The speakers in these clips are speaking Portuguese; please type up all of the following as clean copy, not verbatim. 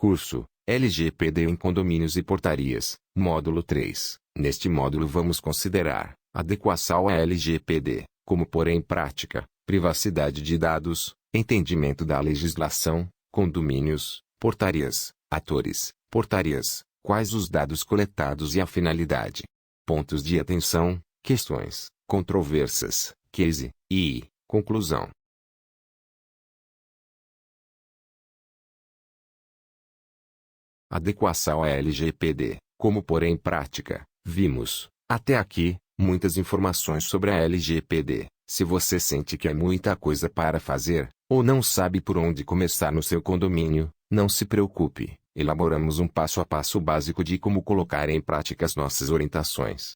Curso LGPD em Condomínios e Portarias, Módulo 3. Neste módulo vamos considerar adequação à LGPD, como pôr em prática, privacidade de dados, entendimento da legislação, condomínios, portarias, atores, portarias, quais os dados coletados e a finalidade. Pontos de atenção, questões, controvérsias, case, e conclusão. Adequação à LGPD, como pôr em prática. Vimos, até aqui, muitas informações sobre a LGPD. Se você sente que é muita coisa para fazer, ou não sabe por onde começar no seu condomínio, não se preocupe, elaboramos um passo a passo básico de como colocar em prática as nossas orientações.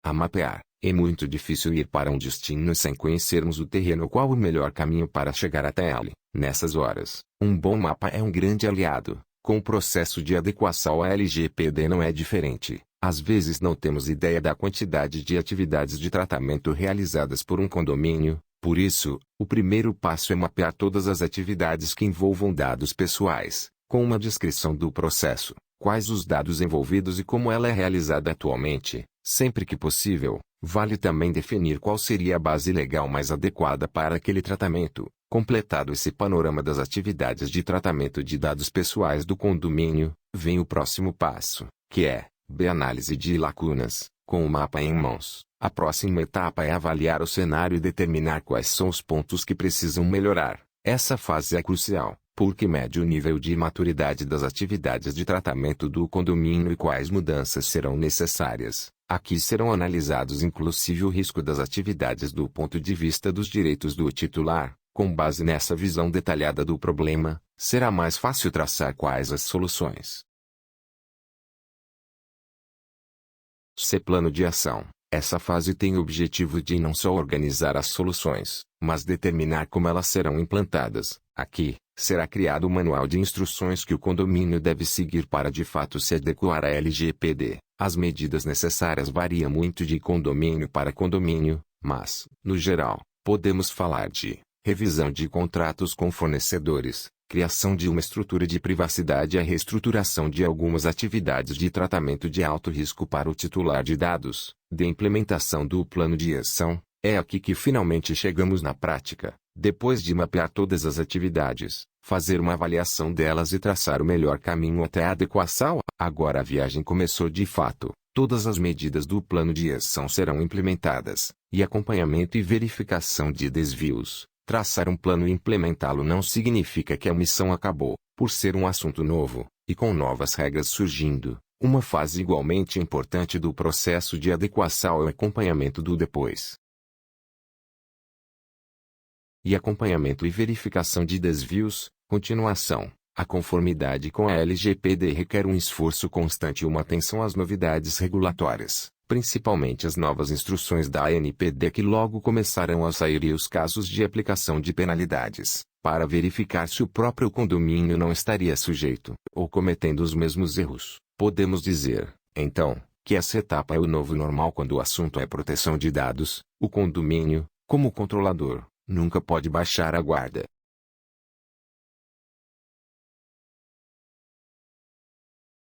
A mapear. É muito difícil ir para um destino sem conhecermos o terreno. Qual o melhor caminho para chegar até ele? Nessas horas, um bom mapa é um grande aliado. Com o processo de adequação à LGPD não é diferente. Às vezes não temos ideia da quantidade de atividades de tratamento realizadas por um condomínio. Por isso, o primeiro passo é mapear todas as atividades que envolvam dados pessoais, com uma descrição do processo, quais os dados envolvidos e como ela é realizada atualmente. Sempre que possível, vale também definir qual seria a base legal mais adequada para aquele tratamento. Completado esse panorama das atividades de tratamento de dados pessoais do condomínio, vem o próximo passo, que é análise de lacunas. Com o mapa em mãos, a próxima etapa é avaliar o cenário e determinar quais são os pontos que precisam melhorar. Essa fase é crucial, porque mede o nível de maturidade das atividades de tratamento do condomínio e quais mudanças serão necessárias. Aqui serão analisados inclusive o risco das atividades do ponto de vista dos direitos do titular. Com base nessa visão detalhada do problema, será mais fácil traçar quais as soluções. Plano de ação. Essa fase tem o objetivo de não só organizar as soluções, mas determinar como elas serão implantadas. Aqui, será criado um manual de instruções que o condomínio deve seguir para de fato se adequar à LGPD. As medidas necessárias variam muito de condomínio para condomínio, mas, no geral, podemos falar de revisão de contratos com fornecedores, criação de uma estrutura de privacidade e a reestruturação de algumas atividades de tratamento de alto risco para o titular de dados, de implementação do plano de ação. É aqui que finalmente chegamos na prática, depois de mapear todas as atividades, fazer uma avaliação delas e traçar o melhor caminho até a adequação. Agora a viagem começou de fato. Todas as medidas do plano de ação serão implementadas, e acompanhamento e verificação de desvios. Traçar um plano e implementá-lo não significa que a missão acabou. Por ser um assunto novo, e com novas regras surgindo, uma fase igualmente importante do processo de adequação é o acompanhamento do depois. E acompanhamento e verificação de desvios. Continuação. A conformidade com a LGPD requer um esforço constante e uma atenção às novidades regulatórias, principalmente as novas instruções da ANPD que logo começarão a sair e os casos de aplicação de penalidades, para verificar se o próprio condomínio não estaria sujeito ou cometendo os mesmos erros. Podemos dizer, então, que essa etapa é o novo normal quando o assunto é proteção de dados. O condomínio, como controlador, nunca pode baixar a guarda.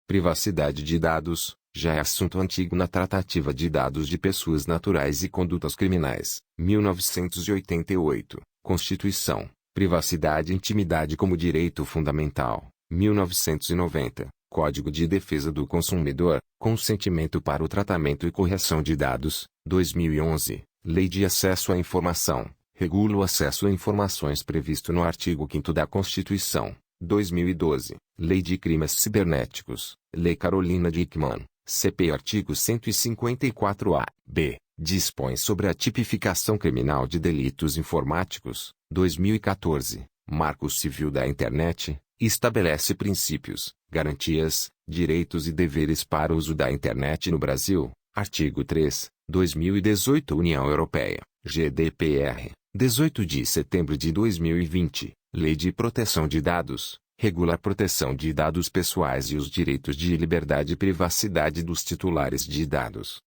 Privacidade de dados, já é assunto antigo na tratativa de dados de pessoas naturais e condutas criminais. 1988, Constituição, Privacidade e Intimidade como Direito Fundamental. 1990, Código de Defesa do Consumidor, Consentimento para o Tratamento e Correção de Dados. 2011, Lei de Acesso à Informação, regula o acesso a informações previsto no artigo 5º da Constituição. 2012, Lei de Crimes Cibernéticos, Lei Carolina Dickmann, CP artigo 154-A, B, dispõe sobre a tipificação criminal de delitos informáticos. 2014, Marco Civil da Internet, estabelece princípios, garantias, direitos e deveres para o uso da Internet no Brasil. Artigo 3, 2018 União Europeia, GDPR, 18 de setembro de 2020, Lei de Proteção de Dados, regula a proteção de dados pessoais e os direitos de liberdade e privacidade dos titulares de dados.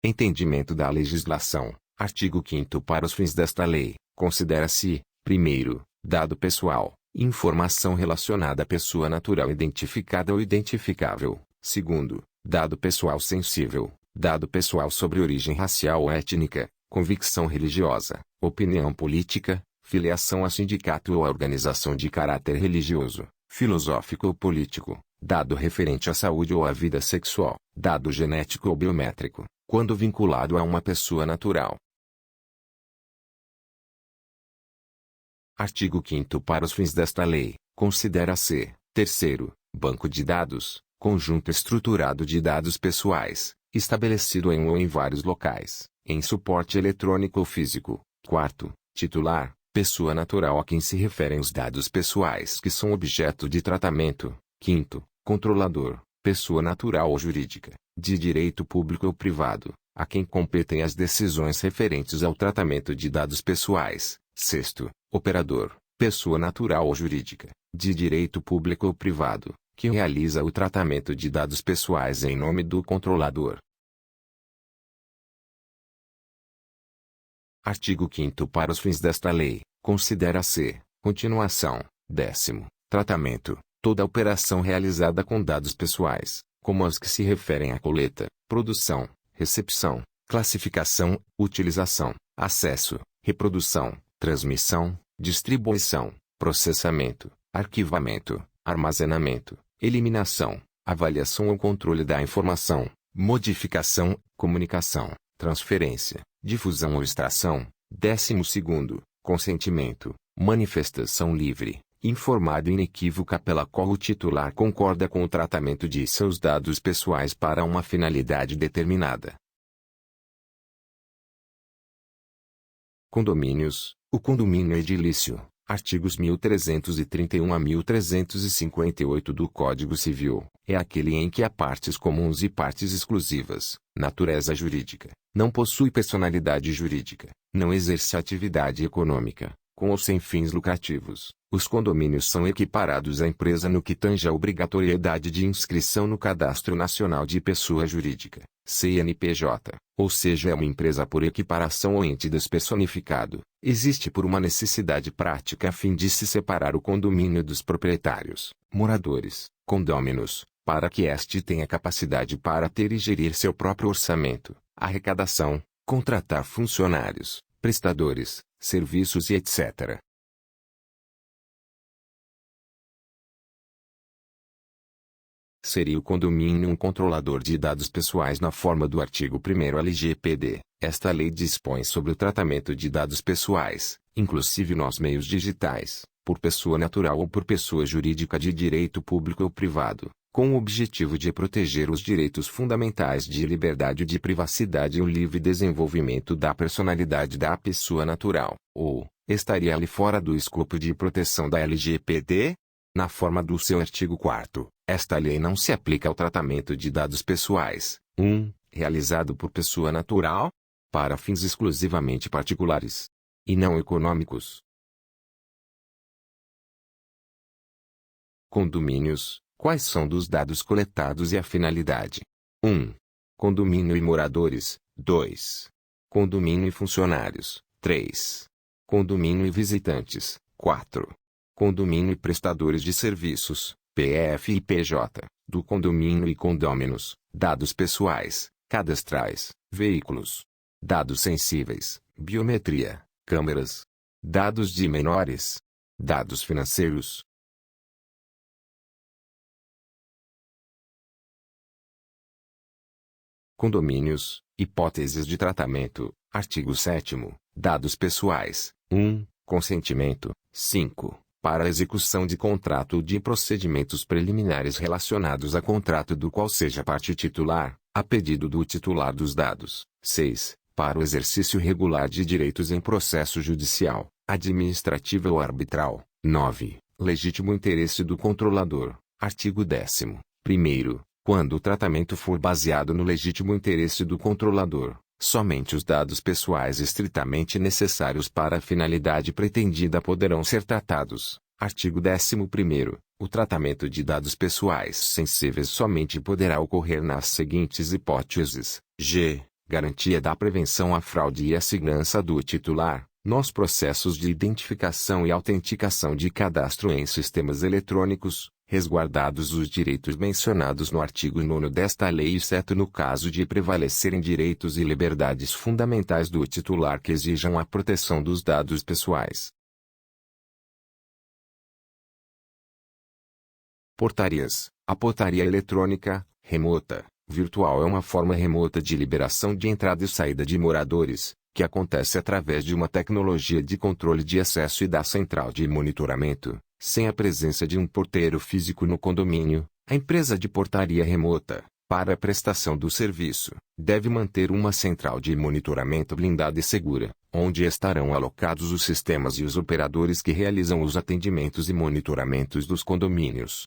Entendimento da legislação. Artigo 5º. Para os fins desta lei, considera-se, primeiro, dado pessoal, informação relacionada à pessoa natural identificada ou identificável. Segundo, dado pessoal sensível, dado pessoal sobre origem racial ou étnica, convicção religiosa, opinião política, filiação a sindicato ou a organização de caráter religioso, filosófico ou político, dado referente à saúde ou à vida sexual, dado genético ou biométrico, quando vinculado a uma pessoa natural. Artigo 5º. Para os fins desta lei, considera-se, terceiro, banco de dados, conjunto estruturado de dados pessoais, estabelecido em um ou em vários locais, em suporte eletrônico ou físico. Quarto, titular, pessoa natural a quem se referem os dados pessoais que são objeto de tratamento. Quinto, controlador, pessoa natural ou jurídica, de direito público ou privado, a quem competem as decisões referentes ao tratamento de dados pessoais. Sexto, operador, pessoa natural ou jurídica, de direito público ou privado, que realiza o tratamento de dados pessoais em nome do controlador. Artigo 5º. Para os fins desta lei, considera-se, continuação, décimo, tratamento, toda operação realizada com dados pessoais, como as que se referem à coleta, produção, recepção, classificação, utilização, acesso, reprodução, transmissão, distribuição, processamento, arquivamento, armazenamento, eliminação, avaliação ou controle da informação, modificação, comunicação, transferência, difusão ou extração. 12º, consentimento, manifestação livre, informada e inequívoca pela qual o titular concorda com o tratamento de seus dados pessoais para uma finalidade determinada. Condomínios. O condomínio edilício, artigos 1331 a 1358 do Código Civil, é aquele em que há partes comuns e partes exclusivas, natureza jurídica, não possui personalidade jurídica, não exerce atividade econômica, com ou sem fins lucrativos. Os condomínios são equiparados à empresa no que tange à obrigatoriedade de inscrição no Cadastro Nacional de Pessoa Jurídica, CNPJ, ou seja é uma empresa por equiparação ou ente despersonificado. Existe por uma necessidade prática a fim de se separar o condomínio dos proprietários, moradores, condôminos, para que este tenha capacidade para ter e gerir seu próprio orçamento, arrecadação, contratar funcionários, prestadores, serviços e etc. Seria o condomínio um controlador de dados pessoais na forma do artigo 1º LGPD. Esta lei dispõe sobre o tratamento de dados pessoais, inclusive nos meios digitais, por pessoa natural ou por pessoa jurídica de direito público ou privado, com o objetivo de proteger os direitos fundamentais de liberdade e de privacidade e o livre desenvolvimento da personalidade da pessoa natural, ou, estaria ali fora do escopo de proteção da LGPD? Na forma do seu artigo 4º, esta lei não se aplica ao tratamento de dados pessoais, realizado por pessoa natural, para fins exclusivamente particulares, e não econômicos. Condomínios. Quais são dos dados coletados e a finalidade? 1. Condomínio e moradores. 2. Condomínio e funcionários. 3. Condomínio e visitantes. 4. Condomínio e prestadores de serviços, PF e PJ, do condomínio e condôminos, dados pessoais, cadastrais, veículos, dados sensíveis, biometria, câmeras, dados de menores, dados financeiros. Condomínios, hipóteses de tratamento, artigo 7º, dados pessoais, 1. Consentimento, 5. Para a execução de contrato ou de procedimentos preliminares relacionados a contrato do qual seja parte titular, a pedido do titular dos dados. 6. Para o exercício regular de direitos em processo judicial, administrativo ou arbitral. 9. Legítimo interesse do controlador. Artigo 10º. Primeiro, quando o tratamento for baseado no legítimo interesse do controlador, somente os dados pessoais estritamente necessários para a finalidade pretendida poderão ser tratados. Artigo 11º. O tratamento de dados pessoais sensíveis somente poderá ocorrer nas seguintes hipóteses: g. garantia da prevenção à fraude e à segurança do titular, nos processos de identificação e autenticação de cadastro em sistemas eletrônicos, resguardados os direitos mencionados no artigo 9º desta lei, exceto no caso de prevalecerem direitos e liberdades fundamentais do titular que exijam a proteção dos dados pessoais. Portarias. A portaria eletrônica, remota, virtual é uma forma remota de liberação de entrada e saída de moradores, que acontece através de uma tecnologia de controle de acesso e da central de monitoramento, sem a presença de um porteiro físico no condomínio. A empresa de portaria remota, para a prestação do serviço, deve manter uma central de monitoramento blindada e segura, onde estarão alocados os sistemas e os operadores que realizam os atendimentos e monitoramentos dos condomínios.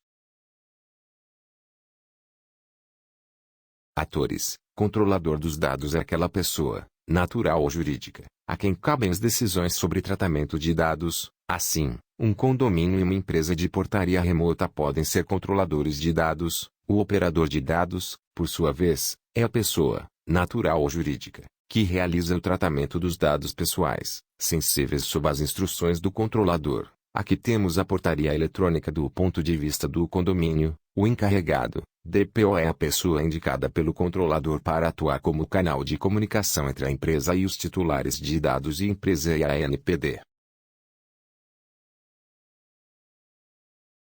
Atores. Controlador dos dados é aquela pessoa, natural ou jurídica, a quem cabem as decisões sobre tratamento de dados. Assim, um condomínio e uma empresa de portaria remota podem ser controladores de dados. O operador de dados, por sua vez, é a pessoa, natural ou jurídica, que realiza o tratamento dos dados pessoais, sensíveis sob as instruções do controlador. Aqui temos a portaria eletrônica do ponto de vista do condomínio. O encarregado, DPO, é a pessoa indicada pelo controlador para atuar como canal de comunicação entre a empresa e os titulares de dados e a empresa e a ANPD.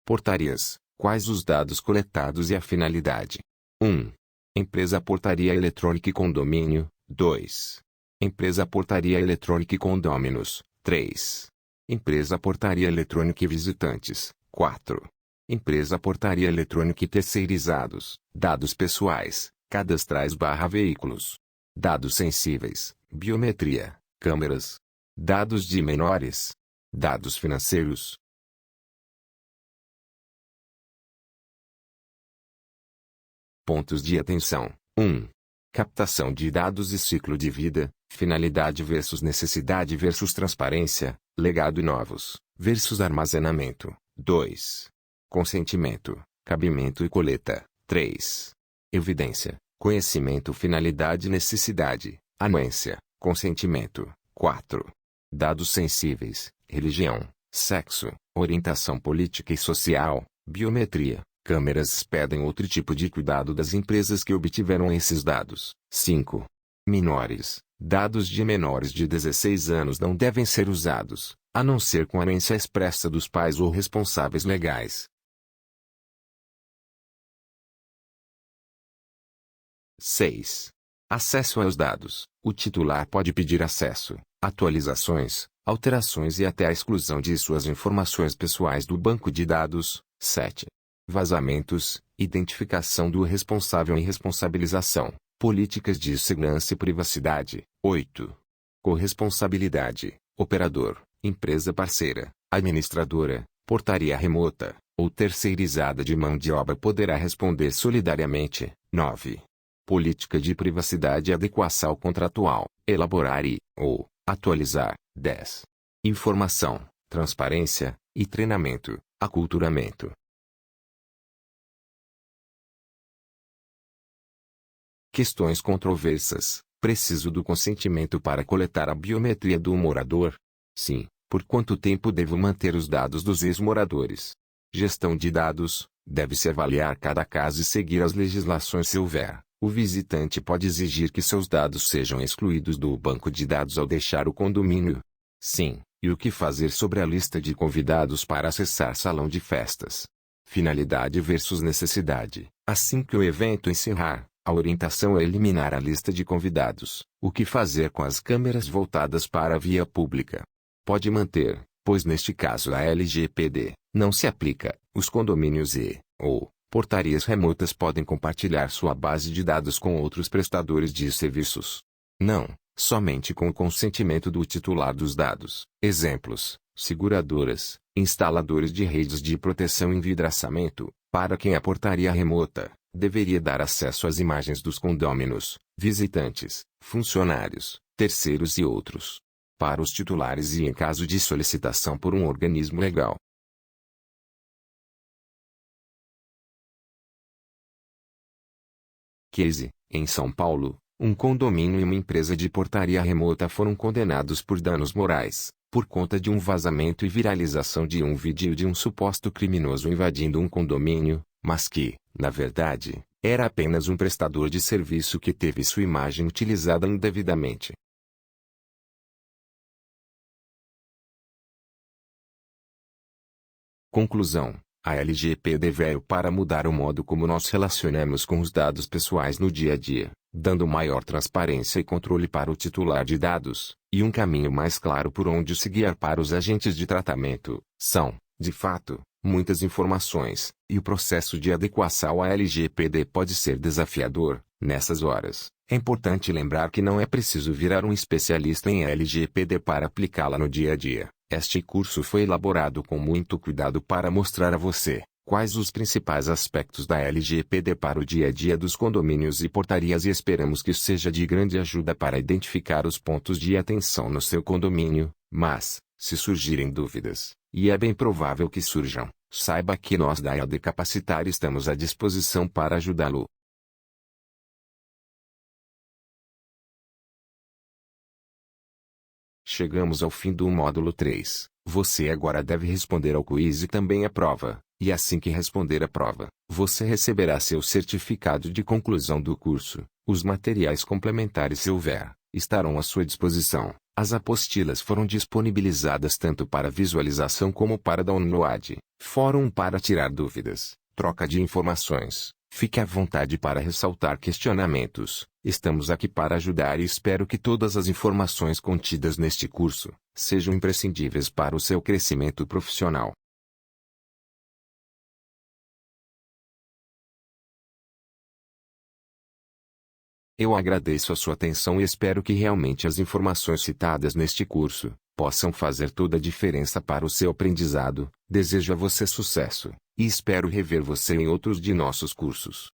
Portarias. Quais os dados coletados e a finalidade? 1. Empresa portaria eletrônica e condomínio. 2. Empresa portaria eletrônica e condôminos. 3. Empresa portaria eletrônica e visitantes. 4. Empresa portaria eletrônica e terceirizados. Dados pessoais, cadastrais/veículos. Dados sensíveis, biometria, câmeras. Dados de menores. Dados financeiros. Pontos de atenção. 1. Captação de dados e ciclo de vida, finalidade versus necessidade versus transparência, legado e novos, versus armazenamento. 2. Consentimento, cabimento e coleta. 3. Evidência, conhecimento, finalidade e necessidade, anuência, consentimento. 4. Dados sensíveis, religião, sexo, orientação política e social, biometria. Câmeras pedem outro tipo de cuidado das empresas que obtiveram esses dados. 5. Menores. Dados de menores de 16 anos não devem ser usados, a não ser com anuência expressa dos pais ou responsáveis legais. 6. Acesso aos dados. O titular pode pedir acesso, atualizações, alterações e até a exclusão de suas informações pessoais do banco de dados. 7. Vazamentos, identificação do responsável e responsabilização, políticas de segurança e privacidade. 8. Corresponsabilidade, operador, empresa parceira, administradora, portaria remota, ou terceirizada de mão de obra poderá responder solidariamente. 9. Política de privacidade e adequação contratual, elaborar ou atualizar. 10. Informação, transparência, e treinamento, aculturamento. Questões controversas. Preciso do consentimento para coletar a biometria do morador? Sim. Por quanto tempo devo manter os dados dos ex-moradores? Gestão de dados. Deve-se avaliar cada caso e seguir as legislações se houver. O visitante pode exigir que seus dados sejam excluídos do banco de dados ao deixar o condomínio. Sim. E o que fazer sobre a lista de convidados para acessar salão de festas? Finalidade versus necessidade. Assim que o evento encerrar, a orientação é eliminar a lista de convidados. O que fazer com as câmeras voltadas para a via pública? Pode manter, pois neste caso a LGPD não se aplica. Os condomínios ou portarias remotas podem compartilhar sua base de dados com outros prestadores de serviços. Não, somente com o consentimento do titular dos dados. Exemplos: seguradoras, instaladores de redes de proteção e envidraçamento, para quem a portaria remota deveria dar acesso às imagens dos condôminos, visitantes, funcionários, terceiros e outros. Para os titulares e em caso de solicitação por um organismo legal. Case, em São Paulo, Um condomínio e uma empresa de portaria remota foram condenados por danos morais, por conta de um vazamento e viralização de um vídeo de um suposto criminoso invadindo um condomínio, mas que, na verdade, era apenas um prestador de serviço que teve sua imagem utilizada indevidamente. Conclusão: a LGPD veio para mudar o modo como nós relacionamos com os dados pessoais no dia a dia, dando maior transparência e controle para o titular de dados, e um caminho mais claro por onde se guiar para os agentes de tratamento. São, de fato, muitas informações, e o processo de adequação à LGPD pode ser desafiador. Nessas horas, é importante lembrar que não é preciso virar um especialista em LGPD para aplicá-la no dia a dia. Este curso foi elaborado com muito cuidado para mostrar a você quais os principais aspectos da LGPD para o dia a dia dos condomínios e portarias, e esperamos que seja de grande ajuda para identificar os pontos de atenção no seu condomínio. Mas, se surgirem dúvidas, e é bem provável que surjam, saiba que nós da EAD Capacitar estamos à disposição para ajudá-lo. Chegamos ao fim do módulo 3. Você agora deve responder ao quiz e também à prova, e assim que responder a prova, você receberá seu certificado de conclusão do curso. Os materiais complementares, se houver, estarão à sua disposição. As apostilas foram disponibilizadas tanto para visualização como para download. Fórum para tirar dúvidas, troca de informações. Fique à vontade para ressaltar questionamentos. Estamos aqui para ajudar e espero que todas as informações contidas neste curso sejam imprescindíveis para o seu crescimento profissional. Eu agradeço a sua atenção e espero que realmente as informações citadas neste curso possam fazer toda a diferença para o seu aprendizado. Desejo a você sucesso, e espero rever você em outros de nossos cursos.